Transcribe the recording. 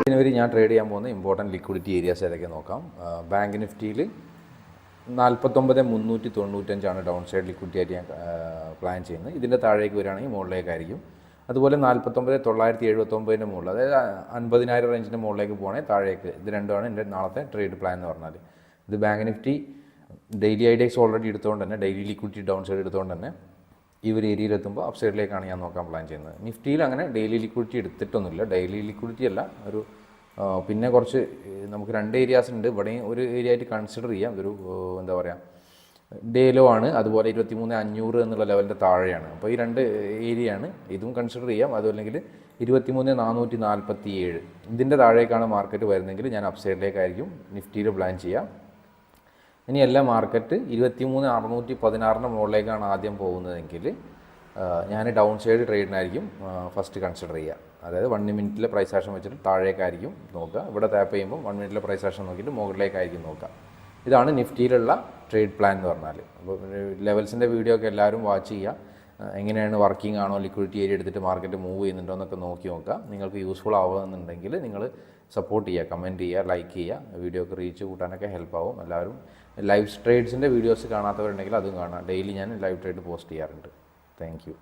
ജനുവരി ഞാൻ ട്രേഡ് ചെയ്യാൻ പോകുന്ന ഇമ്പോർട്ടൻറ്റ് ലിക്വിഡിറ്റി ഏരിയാസ് ഏതൊക്കെ നോക്കാം. ബാങ്ക് നിഫ്റ്റിയിൽ 49,395 ഡൗൺ സൈഡ് ലിക്വിഡിറ്റി ആയിട്ട് ഞാൻ പ്ലാൻ ചെയ്യുന്നത്. ഇതിൻ്റെ താഴേക്ക് വരികയാണെങ്കിൽ മുകളിലേക്കായിരിക്കും. അതുപോലെ 49,979 മുകളിൽ, അതായത് 50,000 റേഞ്ചിൻ്റെ മുകളിലേക്ക് പോകണമെങ്കിൽ താഴേക്ക്. ഇത് രണ്ടുമാണ് എൻ്റെ നാളത്തെ ട്രേഡ് പ്ലാൻ എന്ന് പറഞ്ഞാൽ. ഇത് ബാങ്ക് നിഫ്റ്റി ഡെയിലി ഐഡിയക്സ് ഓൾറെഡി എടുത്തുകൊണ്ട് തന്നെ, ഡെയിലി ലിക്വിഡിറ്റി ഡൗൺ സൈഡ് എടുത്തുകൊണ്ട് തന്നെ ഈ ഒരു ഏരിയയിലെത്തുമ്പോൾ അപ്പ് സൈഡിലേക്കാണ് ഞാൻ നോക്കാൻ പ്ലാൻ ചെയ്യുന്നത്. നിഫ്റ്റിയിൽ അങ്ങനെ ഡെയിലി ലിക്വിഡിറ്റി എടുത്തിട്ടൊന്നുമില്ല. ഡെയിലി ലിക്വിഡിറ്റി അല്ല, ഒരു പിന്നെ കുറച്ച് നമുക്ക് 2 ഏരിയാസ് ഉണ്ട്. ഇവിടെയും ഒരു ഏരിയ ആയിട്ട് കൺസിഡർ ചെയ്യാം. ഇതൊരു എന്താ പറയുക, ഡേ ലോ ആണ്, അതുപോലെ 23,500 എന്നുള്ള ലെവലിൻ്റെ താഴെയാണ്. അപ്പോൾ ഈ 2 ഏരിയയാണ്, ഇതും കൺസിഡർ ചെയ്യാം. അതുമല്ലെങ്കിൽ 23,447 ഇതിൻ്റെ താഴേക്കാണ് മാർക്കറ്റ് വരുന്നതെങ്കിൽ ഞാൻ അപ്പ് സൈഡിലേക്കായിരിക്കും നിഫ്റ്റിയിൽ പ്ലാൻ ചെയ്യാം. ഇനി എല്ലാ മാർക്കറ്റ് 23,616 മുകളിലേക്കാണ് ആദ്യം പോകുന്നതെങ്കിൽ ഞാൻ ഡൗൺ സൈഡ് ട്രേഡിനായിരിക്കും ഫസ്റ്റ് കൺസിഡർ ചെയ്യുക. അതായത് 1 മിനിറ്റിലെ പ്രൈസ് ആക്ഷൻ വെച്ചിട്ട് താഴേക്കായിരിക്കും നോക്കുക. ഇവിടെ ടാപ്പ് ചെയ്യുമ്പോൾ 1 മിനിറ്റിലെ പ്രൈസ് ആക്ഷൻ നോക്കിയിട്ട് മുകളിലേക്കായിരിക്കും നോക്കുക. ഇതാണ് നിഫ്റ്റിയിലുള്ള ട്രേഡ് പ്ലാൻ എന്ന് പറഞ്ഞാൽ. അപ്പോൾ ലെവൽസിൻ്റെ വീഡിയോ ഒക്കെ എല്ലാവരും വാച്ച് ചെയ്യുക. എങ്ങനെയാണ് വർക്കിംഗ് ആണോ, ലിക്വിഡിറ്റി ഏരിയ എടുത്തിട്ട് മാർക്കറ്റ് മൂവ് ചെയ്യുന്നുണ്ടോ എന്നൊക്കെ നോക്കി നോക്കുക. നിങ്ങൾക്ക് യൂസ്ഫുൾ ആവുമെന്നുണ്ടെങ്കിൽ നിങ്ങൾ സപ്പോർട്ട് ചെയ്യുക, കമൻറ്റ് ചെയ്യുക, ലൈക്ക് ചെയ്യുക. വീഡിയോക്ക് റീച്ച് കൂട്ടാനൊക്കെ ഹെൽപ്പ് ആവും. എല്ലാവരും ലൈവ് ട്രേഡ്സിൻ്റെ വീഡിയോസ് കാണാത്തവരുണ്ടെങ്കിൽ അതും കാണാം. ഡെയിലി ഞാൻ ലൈവ് ട്രേഡ് പോസ്റ്റ് ചെയ്യാറുണ്ട്. Thank you.